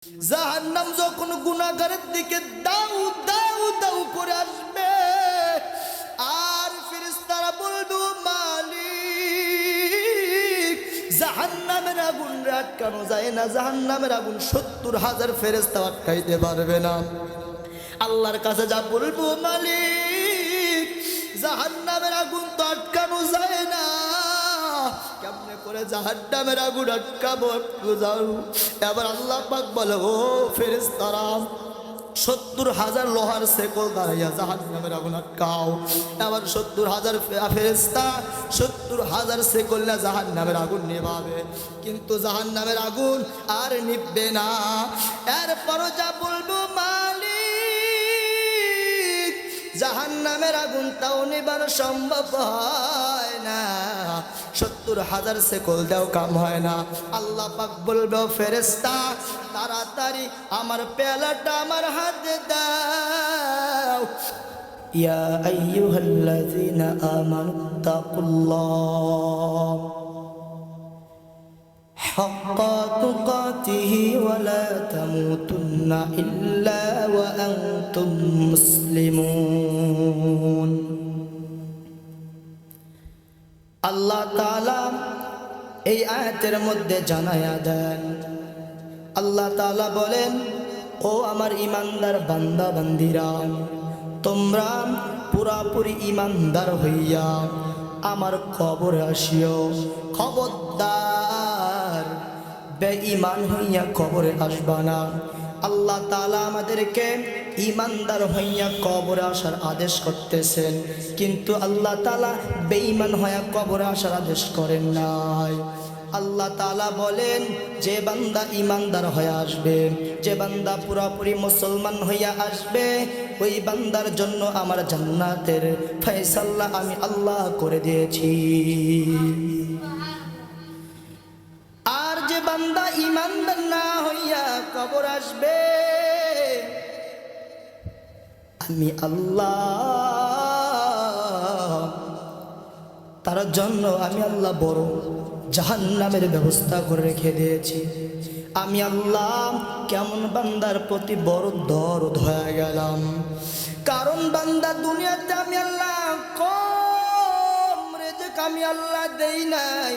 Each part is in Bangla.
জাহান্নাম যখন গুনাহগারের দিকে দাউ দাউ দাউ করে আসবে আর ফেরেশতারা বলবে ও মালিক জাহান্নামের আগুন আটকানো যায় না, জাহান্নামের আগুন ৭০,০০০ ফেরেশতা আটকাইতে পারবে না। আল্লাহর কাছে যা বলবো মালিক জাহান্নামের আগুন তো আটকানো যায় না, কেমনে করে জাহান্নামের আগুন আটকাবো যাও। এবার আল্লাহ পাক বলে ও ফেরেশতারা ৭০,০০০ লোহার শেকল দাঁড়াইয়া জাহান্নামের আগুন আটকাও। এবার ৭০,০০০ ফেরেশতা ৭০,০০০ শেকল না জাহান্নামের আগুন নেভাবে, কিন্তু জাহান্নামের আগুন আর নিভবে না। এরপরও যা বলবো মালিক জাহান্নামের আগুন তাও নিবার সম্ভব হয় না, ৭০,০০০ শেকল দেও কাম হয় না। আল্লাহ পাক বলবে ফেরেশতা তাড়াতাড়ি আমার পেয়ালাটা আমার হাতে দাও। ইয়া আইয়ুহাল্লাযীনা আমানুত্তাকুল্লাহ হাক্কা তুকাতিহি ওয়া লা তামুতুন্না ইল্লা ওয়া আনতুম মুসলিমুন। আল্লাহ তাআলা এই আয়াতের মধ্যে জানায়া দেন, আল্লাহ তাআলা বলেন ও আমার ঈমানদার বান্দা বান্দিরা তোমরা পুরাপুরি ঈমানদার হইয়া আমার কবরে আসিও। খবরদার বেঈমান হইয়া কবরে আসবা না। আল্লাহ তাআলা আমাদেরকে ঈমানদার হইয়া কবরে আসার আদেশ করতেছেন, কিন্তু আল্লাহ তাআলা বেঈমান হইয়া কবরে আসার আদেশ করেন নাই। আল্লাহ তাআলা বলেন যে বান্দা ঈমানদার হয়ে আসবে, যে বান্দা পুরোপুরি মুসলমান হইয়া আসবে, ওই বান্দার জন্য আমার জান্নাতের ফয়সালা আমি আল্লাহ করে দিয়েছি। আর যে বান্দা ঈমানদার না হইয়া কবর আসবে আমি আল্লাহ তার জন্য আমি আল্লাহ বড় জাহান্নামের ব্যবস্থা করে রেখে দিয়েছি। আমি আল্লাহ কেমন বান্দার প্রতি বড় দরদ হয়ে গেলাম, কারণ বান্দা দুনিয়াতে আমি আল্লাহ কম রিজিক আমি আল্লাহ দেই নাই।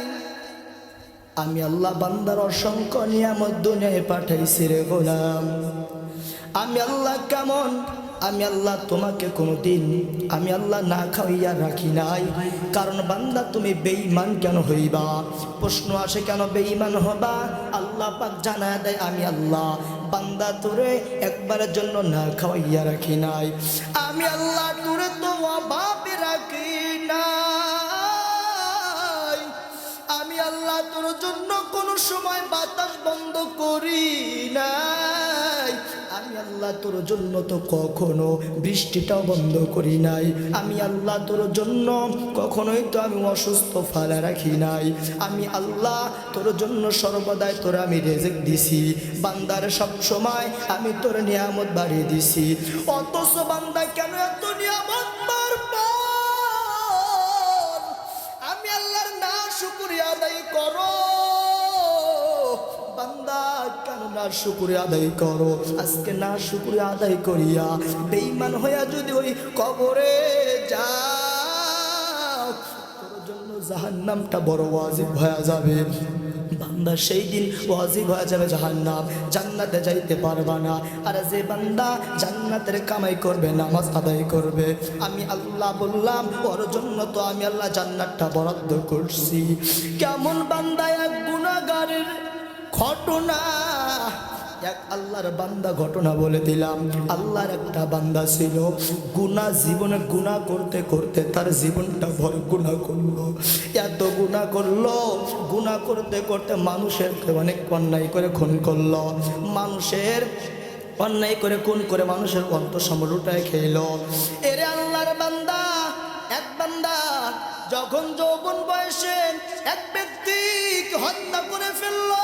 আমি আল্লাহ বান্দার অসংখ্য নিয়ামত দুনিয়ায় পাঠাইছি রে গোলাম। আমি আল্লাহ কেমন, আমি আল্লাহ তোমাকে কোনোদিন আমি আল্লাহ না খাওয়াইয়া রাখি নাই, কারণ বান্দা তুমি বেঈমান কেন হইবা? প্রশ্ন আসে কেন বেঈমান হবা? আল্লাহ পাক জানায় দেয় আমি আল্লাহ বান্দা তোরে একবারের জন্য না খাওয়াইয়া রাখি নাই, আমি আল্লাহ তোরে তো অভাবে রাখি নাই, আমি আল্লাহ তোর জন্য কোনো সময় বাতাস বন্ধ করি নাই, আমি আল্লাহ তোর জন্য তো কখনো বৃষ্টিটাও বন্ধ করি নাই, আমি আল্লাহ তোর জন্য কখনোই তো আমি অসুস্থ ফালা রাখি নাই, আমি আল্লাহ তোর জন্য সর্বদাই তোর আমি রিজিক দিছি, বান্দার সব সময় আমি তোর নিয়ামত বাড়িয়ে দিছি, অথচ বান্দা কেন এত নিয়ামত পারবা? আমি আল্লাহর না শুকরিয়া আদায় করো। বান্দা কেন না শুকরিয়া আদায় করো? আজকে না শুকরিয়া আদায় করিয়া বেঈমান হইয়া যদি ওই কবরে যাও তোর জন্য জাহান্নামটা বড় ওয়াজিব হয়ে যাবে। বান্দা সেই দিন ওয়াজিব হয়ে যাবে জাহান্নাম, জান্নাতে যাইতে পারবা না। আর যে বান্দা জান্নাতের কামাই করবে, নামাজ আদায় করবে, আমি আল্লাহ বললাম ওর জন্য তো আমি আল্লাহ জান্নাতটা বরাদ্দ করছি। কেমন বান্দা এক গুনাহগারের ঘটনা, এক আল্লাহর বান্দা ঘটনা বলে দিলাম। আল্লাহর একটা বান্দা ছিল, গুনাহ জীবনে গুনাহ করতে করতে তার জীবনটা ভর গুনাহ করলো, এত গুনাহ করলো, গুনাহ করতে করতে মানুষের অনেক অন্যায় করে খুন করলো, মানুষের অন্যায় করে খুন করে মানুষের অন্তঃসম্পদ লুটায় খেলো। এরে আল্লাহর বান্দা, এক বান্দা যখন যৌবন বয়সে এক ব্যক্তিকে হত্যা করে ফেললো,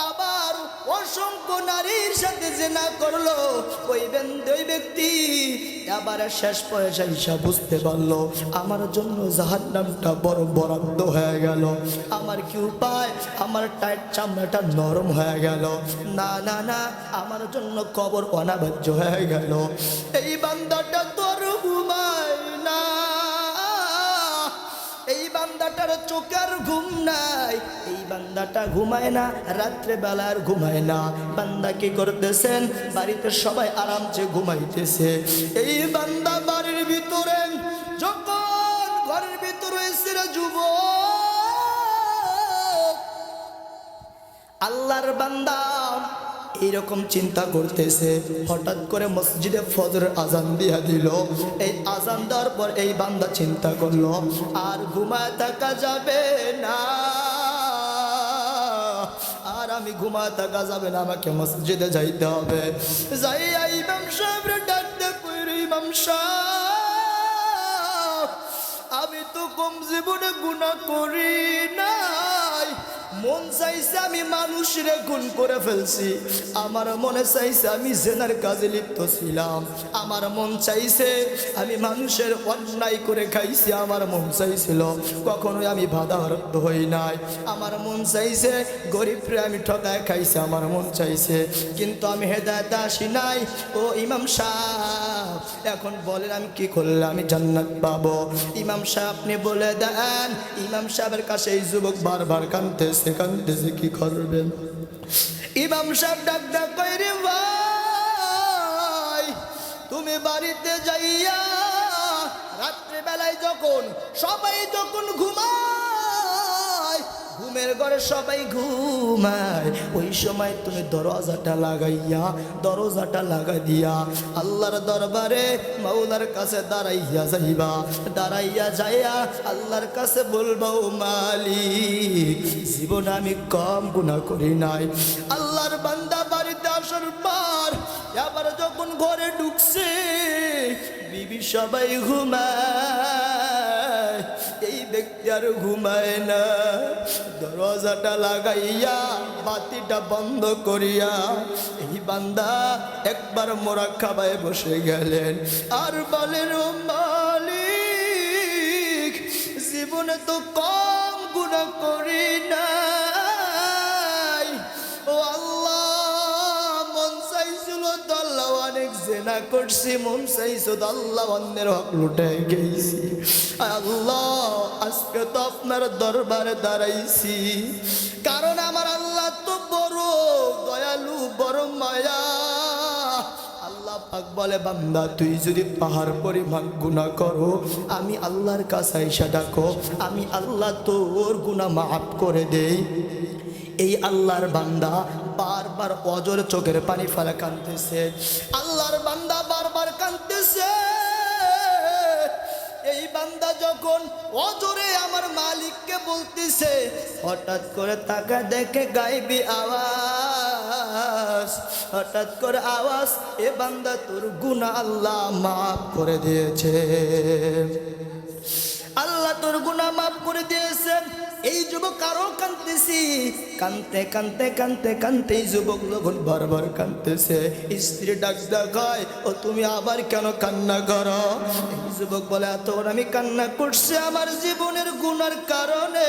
আবার অসংখ্য নারীর সাথে জিনা করলো, ওই ব্যক্তি এবারে শেষ পয়সা হিসাব বুঝতে পারলো আমার জন্য জাহান্নামটা বড় বরাদ্দ হয়ে গেল। আমার কি উপায়? আমার টাইট চামড়াটা নরম হয়ে গেল। না না না, আমার জন্য কবর অনাবার্য হয়ে গেল। এই বান্দাটা তোর ঘুমায় না, এই বান্দাটার চোখের ঘুম নাই, এই বান্দাটা ঘুমায় না, রাত্রে বেলার ঘুমায় না। বান্দা কি করতেছেন? বাড়িতে সবাই আরামসে ঘুমাইতেছে, এই বান্দা বাড়ির ভিতরে যখন ঘরের ভিতরে এসে যুবক আল্লাহর বান্দা এইরকম চিন্তা করতেছে। হঠাৎ করে মসজিদে ফজর আজান দিয়া দিল। এই আজান দেওয়ার পর এই বান্দা চিন্তা করলো আর ঘুমায় থাকা যাবে না, আর আমি ঘুমায় থাকা যাবে না, আমাকে মসজিদে যাইতে হবে। যাইয়া ইমাম সাহেবের ডাকতে কইরে, ইমাম সাহেব আমি তো কম জীবনে গুনাহ করি নাই, মন চাইছে আমি মানুষরে খুন করে ফেলছি, আমার মনে চাইছে আমি জেনার কাজে লিপ্ত ছিলাম, আমার মন চাইছে আমি মানুষের অন্যায় করে খাইছি, আমার মন চাইছিল কখনোই আমি বাধাপ্রাপ্ত হই নাই, আমার মন চাইছে গরিবরে আমি ঠকায় খাইছি, আমার মন চাইছে, কিন্তু আমি হেদায়েতে আসি নাই। ও ইমাম সাহেব এখন বলেন আমি কি করলে আমি জান্নাত পাবো? ইমাম সাহেব আপনি বলে দেন। ইমাম সাহেবের কাছে এই যুবক বারবার কাঁদতেছে, কাঁদতেছে, কি করবেন? ইমাম সাহেব ডাক ডাক কইরে, ভাই তুমি বাড়িতে যাইয়া রাত্রে বেলায় যখন সবাই যখন ঘুমায়, ঘুমের ঘরে সবাই ঘুমায়, ওই সময় তুমি দরজাটা লাগাই দিয়া আল্লাহর দরবারে মাওলার কাছে দাঁড়াইয়া যাইবা। দাঁড়াইয়া যাইয়া আল্লাহর কাছে বলবো, মালিক জীবনে আমি কম গুনাহ করি নাই। আল্লাহর বান্দা বাড়িতে আসার পর আবার যখন ঘরে ঢুকছে, বিবি সবাই ঘুমায়, এই ব্যক্তি আর ঘুমায় না। দরজাটা লাগাইয়া বাতিটা বন্ধ করিয়া এই বান্দা একবার মোরাক্কাবায় বসে গেলেন আর বলেন, ও মালিক জীবনে তো কম গুনাহ করি নাই, ও আল্লাহ মন চাইছিল তো আল্লাহ অনেক জেনা করছি, মন চাইছো তো আল্লাহ অন্যের হক লুটে গেছি, আল্লাহ আজকে তো আপনার দরবারে দাঁড়াইছি, কারণ আমার আল্লাহ তো বড় দয়ালু, বড় মায়া। আল্লাহ পাক বলে, বান্দা তুই যদি পাহাড় পরিমাণ গুনাহ করো, আমি আল্লাহর কাছে আইসা ডাকো, আমি আল্লাহ তোর গুনাহ মাফ করে দেই। এই আল্লাহর বান্দা বারবার অজরে চোখের পানি ফেলে কাঁদতেছে, আল্লাহর বান্দা বারবার কাঁদতেছে। এই বান্দা যখন অজরে আমার মালিককে বলতেছে, হঠাৎ করে তাকা দেখে গায়েবী আওয়াজ, হঠাৎ করে আওয়াজ, এ বান্দা তোর গুনাহ আল্লাহ মাফ করে দিয়েছে, আল্লাহ তোর গুনাহ মাফ করে দিয়েছে। এই যুবক আরো কাঁদতেছি, কানতে কানতে কানতে কানতে এই যুবক যখন বারবার কাঁদতেছে, স্ত্রী ডাক দেখায়, ও তুমি আবার কেন কান্না করো? এই যুবক বলে, এতক্ষণ আমি কান্না করছি আমার জীবনের গুনার কারণে,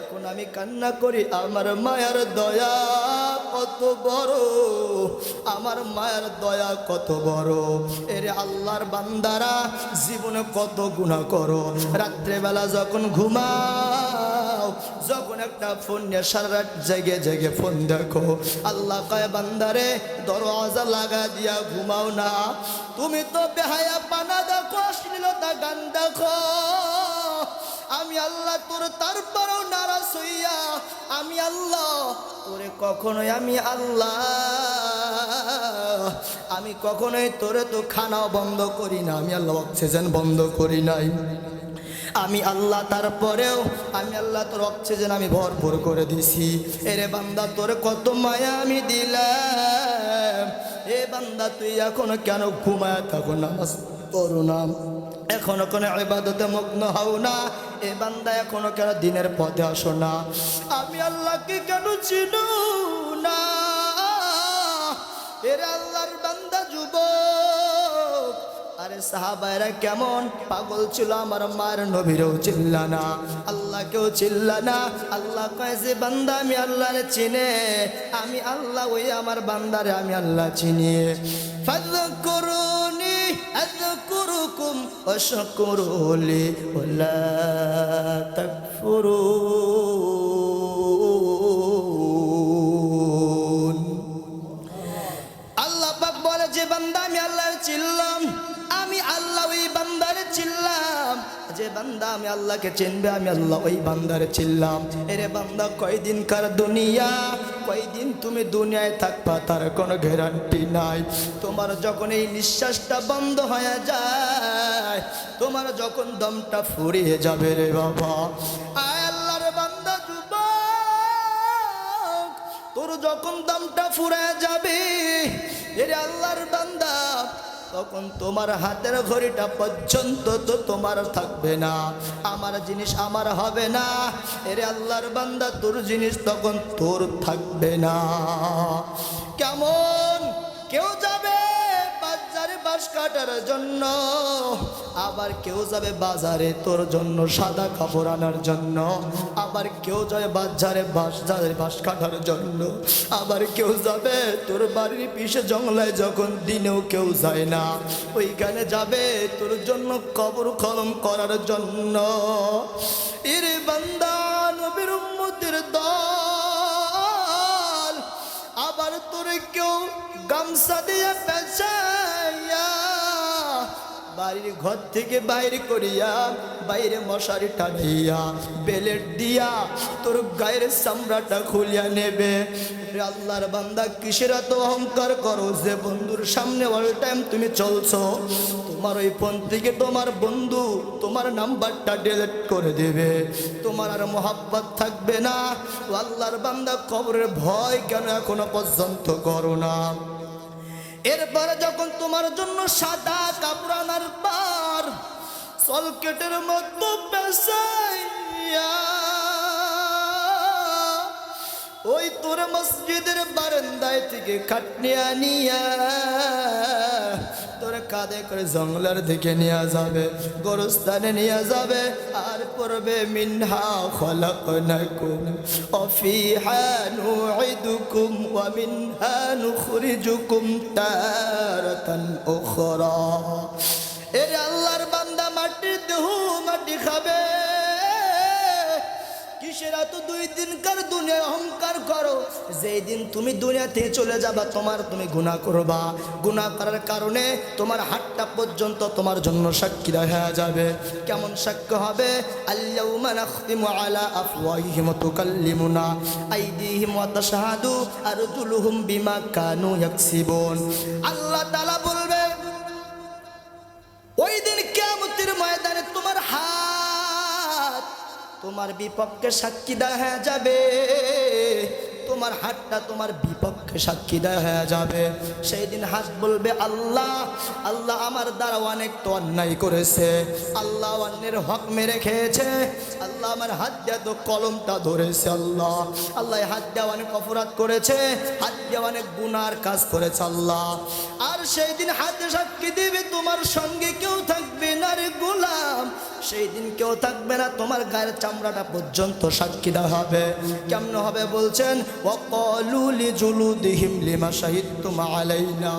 এখন আমি কান্না করি আমার মায়ার দয়া কত বড়, আমার মায়ের দয়া কত বড়। এরে আল্লাহর বান্দারা জীবনে কত গুনাহ করো, রাত্রেবেলা যখন ঘুমাও, যখন একটা ফোন নিয়ে সারা রাত জেগে জেগে ফোন দেখো, আল্লাহ কয় বান্দারে দরজা লাগা দিয়া ঘুমাও না, তুমি তো বেহায়া পানা দেখো, অশ্লীলতা গান দেখো, আমি আল্লাহ তোর তারপরেও নারাজ হইয়া আমি আল্লাহ তোরে কখনোই আমি কখনোই তোরে তো খানাও বন্ধ করি না, আমি আল্লাহ অক্সিজেন বন্ধ করি নাই, আমি আল্লাহ তারপরেও আমি আল্লাহ তোর অক্সিজেন আমি ভরপুর করে দিছি। এরে বান্দা তোর কত মায়া আমি দিলাম, এ বান্দা তুই এখনো কেন ঘুমায় থাকো, নামাজ পড়ো না, এখনো কোনো ইবাদতে মগ্ন হও না, এ বান্দা এখনো কেন দিনের পথে আসো না, আমি আল্লাহকে কেন চিনো না? এর আল্লাহর বান্দা যুবক আরে সাহাবায়েরা কেমন পাগল ছিল, আমার মায়ের নবীরও চিল্লা না, আল্লাহকেও চিল্লা না। আল্লাহ কয় যে বান্দা আমি আল্লাহরে চিনে, আমি আল্লাহ ওই আমার বান্দারে আমি আল্লাহ চিনি। ফাযকুরুনি আযকুরুকুম ওয়াশকুরুলি ওয়ালা তাকফুরুন। আল্লাহ পাক বলে যে বান্দা আমি আল্লাহর চিনলাম, আমি আল্লাহ ওই বান্দারে চিনলাম। যে বান্দা আমি আল্লাহকে চিনবে, আমি আল্লাহ ওই বান্দারে চিনলাম। এরে বান্দা কয়দিনকার দুনিয়া, কয়দিন তুমি দুনিয়ায় থাকবা তার কোনো গ্যারান্টি নাই। তোমার যখন এই নিঃশ্বাসটা বন্ধ হয়ে যায়, তোমার যখন দমটা ফুরিয়ে যাবে রে বাবা, আয় আল্লাহর বান্দা যুবক, তোর যখন দমটা ফুরিয়ে যাবে এরে আল্লাহর বান্দা, তখন তোমার হাতের ঘড়িটা পর্যন্ত তো তোমার থাকবে না, আমার জিনিস আমার হবে না। এরে আল্লাহর বান্দা, তোর জিনিস তখন তোর থাকবে না। কেমন কেউ যাবে বাজারে বাঁশ কাটার জন্য, আবার কেউ যাবে বাজারে তোর জন্য সাদা কাপড় আনার জন্য, আবার কেউ যাবে বাজারে বাঁশ কাটার জন্য, আবার কেউ যাবে তোর বাড়ির পিছে জঙ্গলায় যখন দিনেও কেউ যায় না, ওইখানে যাবে তোর জন্য কবর খনন করার জন্য। এরে বান্দা নবীর উম্মতের দল, আবার তোর কেউ গামছা দিয়ে পেঁচাইয়া বাড়ির ঘর থেকে বাইরে করিয়া, বাইরে মশারি টানিয়া বেলেট দিয়া তোর গায়ের চামড়াটা খুলিয়া নেবে। আল্লাহর বান্দা কিসের এত অহংকার করো যে বন্ধুর সামনে অল টাইম তুমি চলছো, তোমার ওই ফোন থেকে তোমার বন্ধু তোমার নাম্বারটা ডিলিট করে দেবে, তোমার আর মোহাব্বত থাকবে না। আল্লাহর বান্দা কবরের ভয় কেন এখনো পর্যন্ত করো না? এরপরে যখন তোমার জন্য সাদা কাপড় আনার পর সলকেটের মতো পেশাইয়া ওই তোর মসজিদের বারান্দায় থেকে খাটনি আনিয়া তোর কাঁধে করে জঙ্গলার দিকে নিয়ে যাবে, গোরস্থানে নিয়ে যাবে, আর পড়বে মিনহা খলাকনাকুম ওয়া ফিহা নুঈদুকুম ওয়া মিনহা নুখরিজুকুম তারাতান উখরা। এর আল্লাহর বান্দা মাটির দেহ মাটি খাবে, কিসের এত 2 দিনকার দুনিয়ার অহংকার করো? যেই দিন তুমি দুনিয়াতে চলে যাবা তুমি গুনাহ করবা, গুনাহ করার কারণে তোমার হাতটা পর্যন্ত তোমার জন্য সাক্ষী হয়ে যাবে। কেমন সাক্ষ্য হবে? আল্লাহুম্মা নাখতিমু আলা আফওয়াহিহিম ওয়া তুকাল্লিমুনা আইদিহিম ওয়া তাশহাদু আরজুলুহুম বিমা কানু ইয়াকসিবুন। আল্লাহ তাআলা বলবে ওই দিন কিয়ামতের ময়দানে তোমার হাত তোমার বিপক্ষে সাক্ষী দেওয়া হয়ে যাবে, তোমার হাতটা তোমার বিপক্ষে সাক্ষী দেওয়া হয়ে যাবে। সেই দিন হাত বলবে আল্লাহ, আল্লাহ আমার দ্বারা অনেক তো অন্যায় করেছে, আল্লাহ অন্যের হক মেরে খেয়েছে, আল্লাহ আমার হাত দিয়ে তো কলমটা ধরেছে, আল্লাহ আল্লাহ হাত দিয়ে অনেক অপরাধ করেছে, হাত দিয়ে অনেক গুনার কাজ করেছে আল্লাহ। আর সেই দিন হাতে সাক্ষী দিবে, তোমার সঙ্গে কেউ থাকবে না রে গোলাম, সেই দিন কেউ থাকবে না, তোমার গায়ের চামড়াটা পর্যন্ত সাক্ষী দেওয়া হবে। কেমন হবে বলছেন? ওয়াকালু লিজুলুদিহিম লিমা শাহিদতুম আলাইনা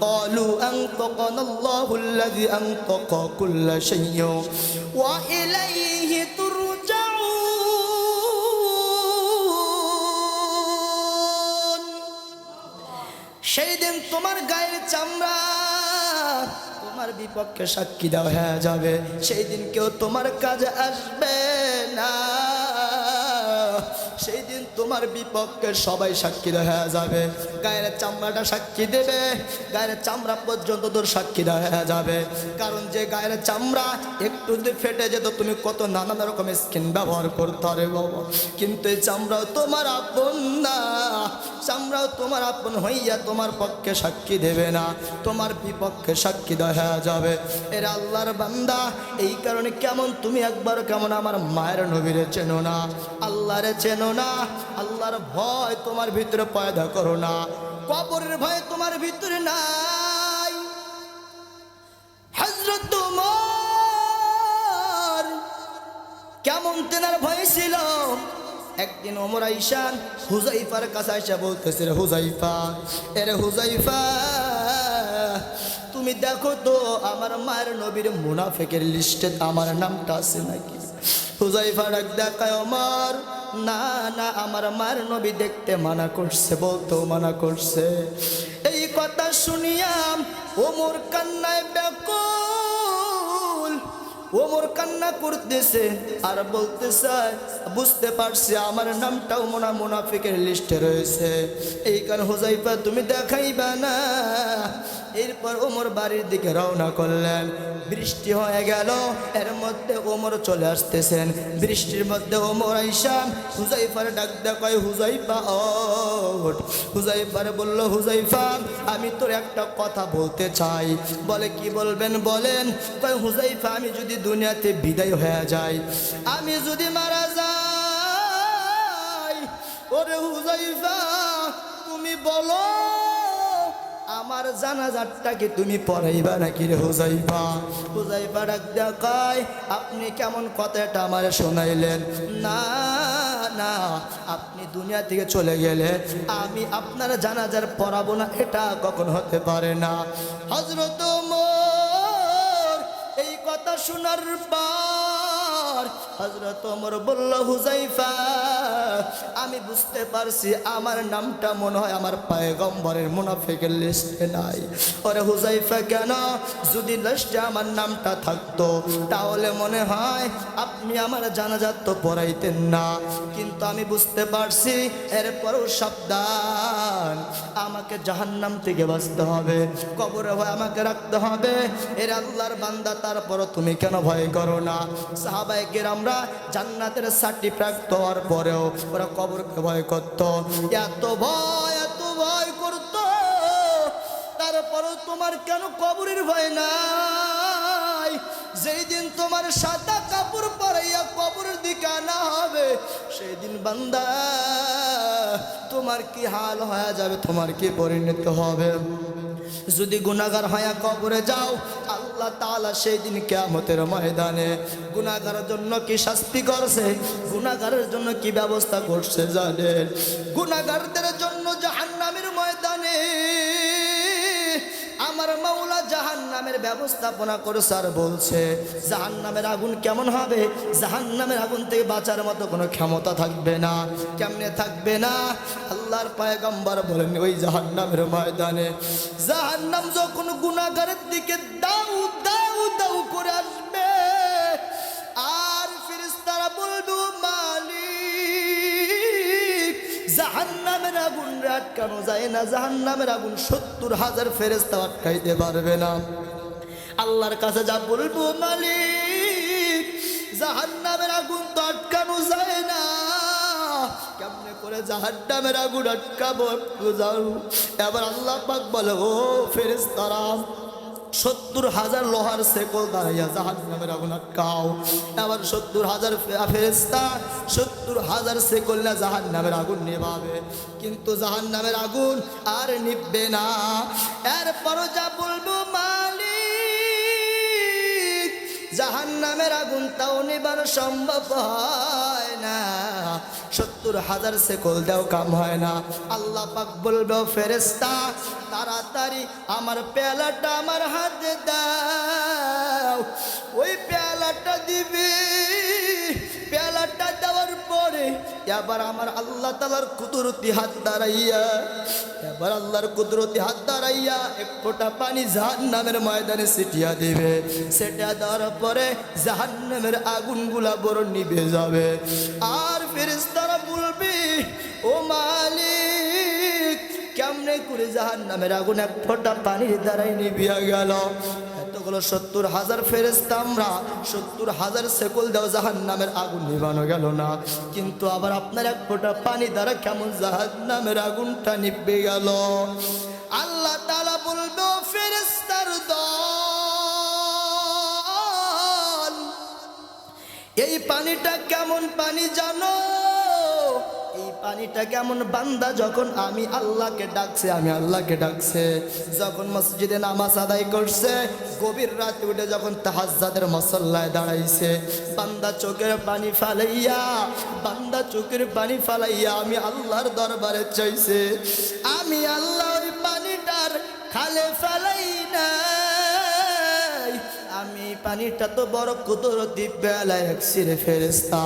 ক্বালু আনতাকানাল্লাহুল্লাযী আনতাকা কুল্লা শাইইন ওয়া ইলাইহি তুরজাউন। সেই দিন তোমার গায়ের চামড়া তোমার বিপক্ষে সাক্ষী দেওয়া হয়ে যাবে, সেই দিন কেউ তোমার কাজে আসবে না, সেই দিন তোমার বিপক্ষে সবাই সাক্ষী হয়ে যাবে। গায়ের চামড়াটা সাক্ষী দেবে, গায়ের চামড়া পর্যন্ত তোর সাক্ষী হয়ে যাবে। কারণ যে গায়ের চামড়া একটু যদি ফেটে যেত তুমি কত নানান রকমের স্কিন ব্যবহার করতে হবে বাবা, কিন্তু এই চামড়াও তোমার আপন না, চামড়াও তোমার আপন হইয়া তোমার পক্ষে সাক্ষী দেবে না, তোমার বিপক্ষে সাক্ষী হয়ে যাবে। এর আল্লাহর বান্দা, এই কারণে কেমন তুমি একবার কেমন আমার মায়ের নবীরে চেনো না, আল্লাহরে চেনো না, আল্লাহর ভয় তোমার ভিতরে পয়দা করো না, কবরের ভয় তোমার ভিতরে নাই। ওমর কেমন তেনার ভয় ছিল। একদিন ওমর আইসান হুজাইফার কাছে আইসা বলতেছে, রে হুজাইফা, এরে হুজাইফা, তুমি দেখো তো আমার মায়ের নবীর মুনাফিকের লিস্টে আমার নামটা আছে নাকি। হুজাইফা ডাক দেখায়, ওমর না না, আমার মায়ের নবী দেখতে মানা করছে, বলতেও মানা করছে। এই কথা শুনিয়াম ওমর কান্নায় ব্যাকুল, ওমর কান্না করতেছে আর বলতেছে, বুঝতে পারছি আমার নামটাও মুনাফিকের লিস্টে রয়েছে, এই কারণে হুজাইফা তুমি দেখাইবা না। এরপর ওমর বাড়ির দিকে রওনা করলেন। বৃষ্টি হয়ে গেল, এর মধ্যে ওমর চলে আসতেছেন। বৃষ্টির মধ্যে ওমর আইসাম হুজাইফার ডাক দেখায়, হুজাইফা ওঠ। হুজাইফার বলল, হুজাইফা আমি তোর একটা কথা বলতে চাই। বলে কি বলবেন বলেন। কয় হুজাইফা আমি যদি দুনিয়াতে বিদায় হয়ে যাই, আমি যদি মারা যাই, ওরে হুজাইফা তুমি বলো আমার জানাজারটা কি তুমি পড়াইবা নাকি রে হুজাইফা। হুজাইফা ডাক দেখায়, আপনি কেমন কথাটা আমার শোনাইলেন। না না, আপনি দুনিয়া থেকে চলে গেলে আমি আপনার জানাজার পড়াবো না, এটা কখন হতে পারে না। হযরত ওমর এই কথা শোনার পর হযরত ওমর বলল, হুজাইফা আমি বুঝতে পারছি আমার নামটা মনে হয় আমার পয়গম্বরের মুনাফিকের লিস্টে নাই। ওরে হুজাইফা কেন? যদি লিস্টে আমার নামটা থাকতো তাহলে মনে হয় আপনি আমার জানাজা তো পড়াইতেন না। কিন্তু আমি বুঝতে পারছি, এরপরও সাবধান, আমাকে জাহান্নাম থেকে বাঁচতে হবে, কবরে ভয় আমাকে রাখতে হবে। এর আল্লাহর বান্দা, তারপরও তুমি কেন ভয় করো না? সাহাবায়ে কেরামরা জান্নাতের সার্টিফিকেট হওয়ার পরেও ওরা কবরকে ভয় করত, এত ভয় করত, তারপরও তোমার কেন কবরের ভয় নাই? যেই দিন তোমার সাদা কাপড় পরাইয়া কবরের দিকে আনা হবে, সেই দিন বান্দা তোমার কি হাল হয়ে যাবে, তোমার কি পরিণত হবে। যদি গুনাহগার হয়ে কবরে যাও, আল্লাহ তাআলা সেই দিন কিয়ামতের ময়দানে গুনাহগারের জন্য কি শাস্তি করছে, গুনাহগারের জন্য কি ব্যবস্থা করছে জানেন? গুনাহগারদের জন্য জাহান্নামের ময়দানে আমার মাওলা জাহান্নামের ব্যবস্থাপনা করেছে। আর বলছে জাহান্নামের আগুন কেমন হবে? জাহান্নামের আগুন থেকে বাঁচার মতো কোনো ক্ষমতা থাকবে না। কেমনে থাকবে না? আল্লাহর পয়গম্বর বলেন, ওই জাহান্নামের ময়দানে জাহান্নাম যখন গুনাহগারের দিকে দাউ দাউ দাউ করে আসবে, আর ফেরেশতারা বলবে, মালিক জাহান্নামের আগুন আটকানো যায় না। জাহান্নামের আগুন 70,000 ফেরেশতা আটকাইতে পারবে না। আল্লাহর কাছে যা বলবো, মালিক জাহান্নামের আগুন তো আটকানো যায় না, কেমনে করে জাহান্নামের আগুন আটকাবো বুঝাও। এবার আল্লাহ পাক বলে, ও ফেরেশতারা 70,000 লোহার শেকল দাঁড়াইয়া জাহান্নামের আগুন আটকাও। আবার 70,000 ফেরেশতা 70,000 শেকল না জাহান্নামের আগুন নেভাবে, কিন্তু জাহান্নামের আগুন আর নিভবে না। এরপরও যা বলবো, মালিক জাহান্নামের আগুন তাও নেবার সম্ভব হয় না, 70,000 শেকল দেও কাম হয় না। আল্লাহ পাক বলবে, ফেরেশতা তাড়াতাড়ি আমার পেয়ালাটা আমার হাতে দাও। ওই পেয়ালাটা দিবি, পেয়ালাটা দেওয়ার পরে এবার আমার আল্লাহ তাআলার কুদরতি হাত দাঁড়াইয়া, এবার আল্লাহর কুদরতি হাত দাঁড়াইয়া এক ফোঁটা পানি জাহান্নামের ময়দানে ছিটিয়ে দিবে। সেটা দেওয়ার পরে জাহান্নামের আগুনগুলা বড় নিভে যাবে। আর ফেরেশতারা বলবে, ও মালিক কেমনে করে জাহান্নামের আগুন এক ফোঁটা পানির দ্বারাই নিভিয়া গেল? এতগুলো 70,000 ফেরেশতা, আমরা 70,000 শেকল দেও জাহান্নামের আগুন নিভানো গেল না, কিন্তু আবার আপনার এক ফোঁটা পানি দ্বারা কেমন জাহান্নামের আগুনটা নিভে গেল? আল্লাহ তাআলা বলবে, ফেরেশতার দল, এই পানিটা কেমন পানি জানো? এই পানিটা কেমন বান্দা যখন আমি আল্লাহকে ডাকছে যখন মসজিদে নামাজ আদায় করছে গভীর রাতে উঠে যখন তাহাজ্জুদের মুসল্লায় দাঁড়াইছে বান্দা চোখের পানি ফালাইয়া আমি আল্লাহর দরবারে চাইছে আমি আল্লাহর পানিটার খালে ফেলাই নাই আমি পানিটা তো বড় কুদরতি বেলায় রাখছি রে ফেরেশতা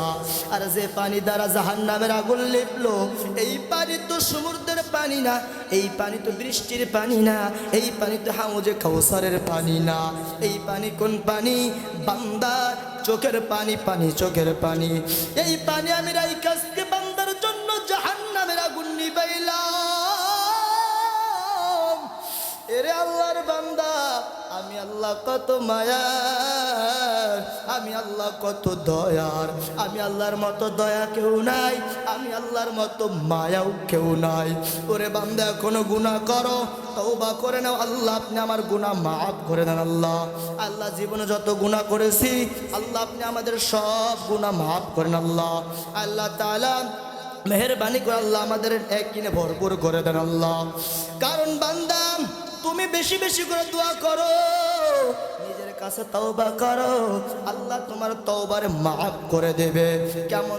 আর যে পানি দ্বারা জাহান্নামের আগুন লিপলো এই পানি তো সমুদ্রের পানি না এই পানি তো বৃষ্টির পানি না এই পানি তো হাউজে কাউসারের পানি না এই পানি কোন পানি বান্দা চোখের পানি এই পানি আমি রাইকাসকে বান্দার জন্য জাহান্নামের আগুন নিবাইলাম এরে আল্লাহর বান্দা আমি আল্লাহ কত মায়ার আমি আল্লাহ কত দয়ার আমি আল্লাহর মতো দয়া কেউ নাই আমি আল্লাহর মতো মায়াও কেউ নাই ওরে বান্দা কোনো গুনাহ করো তওবা করে নাও আল্লাহ আপনি আমার গুনাহ মাফ করে দেন আল্লাহ জীবনে যত গুনাহ করেছি আল্লাহ আপনি আমাদের সব গুনাহ মাফ করেন আল্লাহ তাআলা মেহেরবানি করে আল্লাহ আমাদের একদিনে ভরপুর করে দেন কারণ বান্দা তুমি বেশি বেশি করে দোয়া করো নিজের কাছে তওবা করো আল্লাহ তোমার তওবারে মাফ করে দেবে কেমন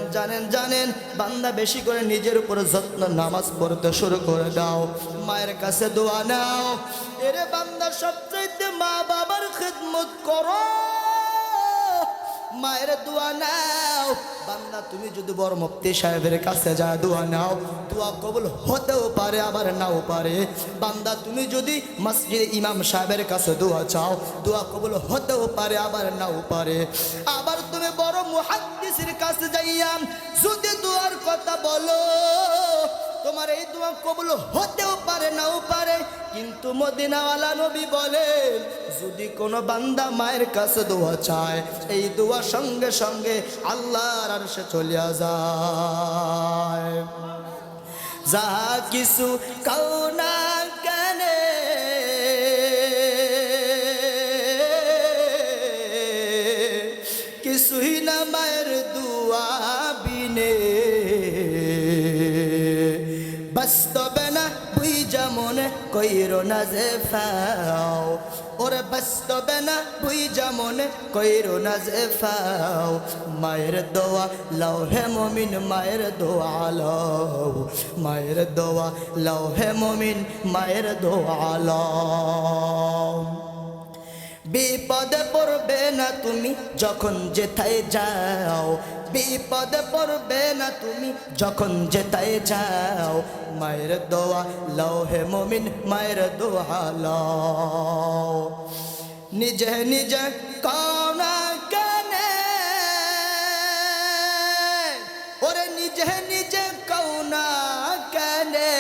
জানেন বান্দা বেশি করে নিজের উপর যত্ন নামাজ পড়তে শুরু করে দাও মায়ের কাছে দোয়া নাও এরে বান্দা সবচেয়ে মা বাবার খিদমত করো মায়ের দোয়া নাও বান্দা তুমি যদি বড় মুফতি সাহেবের কাছে যায় দোয়া নাও দোয়া কবুল হতেও পারে আবার নাও পারে বান্দা তুমি যদি মসজিদে ইমাম সাহেবের কাছে দোয়া চাও দোয়া কবুল হতেও পারে আবার নাও পারে আবার তুমি বড় মুহাদ্দিসের কাছে যাইয়া যদি দোয়ার কথা বলো তোমার এই দোয়া কবুল হতেও পারে নাও পারে কিন্তু মদিনাওয়ালা নবী বলেন যদি কোনো বান্দা মায়ের কাছে দোয়া চায় এই দোয়া সঙ্গে সঙ্গে আল্লাহর আরশে চলে যায় যা কিছু কাও না কেন কিছুই না মায়ের দোয়া বিনে বাস্তবে না বুঝা মনে কইরো না যে ফাও ওরে বাস্তবে না বুঝা মনে কইরো না যে ফাও মায়ের দোয়া লাও হে মুমিন মায়ের দোয়া লাও মায়ের দোয়া লাও হে মুমিন মায়ের দোয়া লাও বিপদে পড়বে না তুমি যখন যেথায় যাও বিপদে পড়বে না তুমি যখন যেথায় যাও মায়ের দোয়া লাও হে মুমিন মায়ের দোয়া লাও নিজে নিজে কানা কানে ওরে নিজে নিজে কানা কানে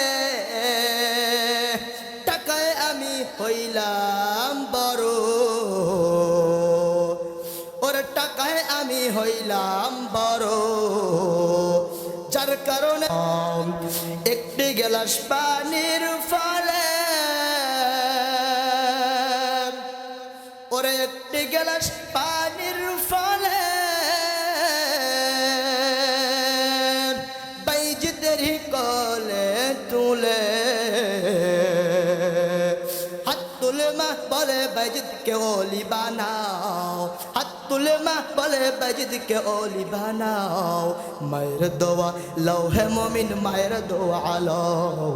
টাকায় আমি হইলাম বড় ওরে টাকায় আমি হইলাম বড় যার কারণে একটি গ্লাস পানির ফলে ওরে একটি গ্লাস পানির ফলে বাইজিদের কোলে তুলে হাত তুলে মা বলে বাইজিদকে ওলি বানাও হাত তুলে মা বলে বাইজিদকে ওলি বানাও মায়ের দোয়া লাও হে মুমিন মায়ের দোয়া লাও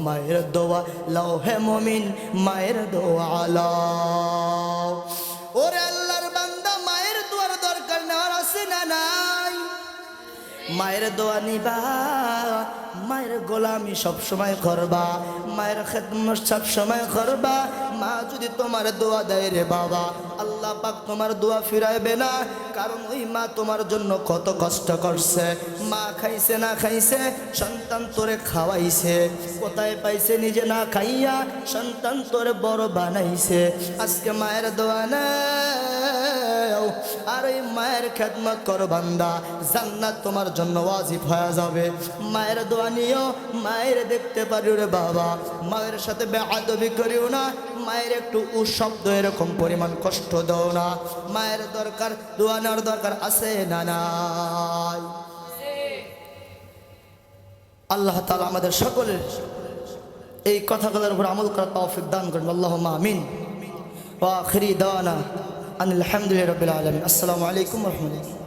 মায়ের দোয়া লাও হে মুমিন মায়ের দোয়া লাও ওরে আল্লাহর বান্দা মায়ের দোয়ার দরকার নেওয়ার আছে না নাই মায়ের দোয়া নিবা মায়ের গোলামি সব সময় করবা মায়ের খেদমত সব সময় করবা মা যদি তোমার দোয়া দেয় রে বাবা আল্লাহ পাক তোমার দোয়া ফিরাইবে না কারণ ওই মা তোমার জন্য কত কষ্ট করছে মা খাইছে না খাইছে সন্তান তোরে খাওয়াইছে কোথায় পাইছে নিজে না খাইয়া সন্তান তোরে বড় বানাইছে আজকে মায়ের দোয়া নাও আর ওই মায়ের খেদমত করো বান্দা জান্নাত তোমার জন্য ওয়াজিব হয়ে যাবে মায়ের দোয়া নিও মায়ের দেখতে পারিও রে বাবা মায়ের সাথে বেয়াদবি করিও না মায়ের একটু শব্দ এরকম পরিমাণ কষ্ট দাও না মায়ের দরকার দোয়া নেওয়ার দরকার আছে না নাই আল্লাহ তাআলা আমাদের সকলের এই কথাগুলোর উপর আমল করার তৌফিক দান করুন। আল্লাহুম্মা আমিন। ওয়া আখিরি দাওয়ানা আনিল হামদুলিল্লাহি রাব্বিল আলামিন। আসসালামু আলাইকুম ওয়া রাহমাতুল্লাহ।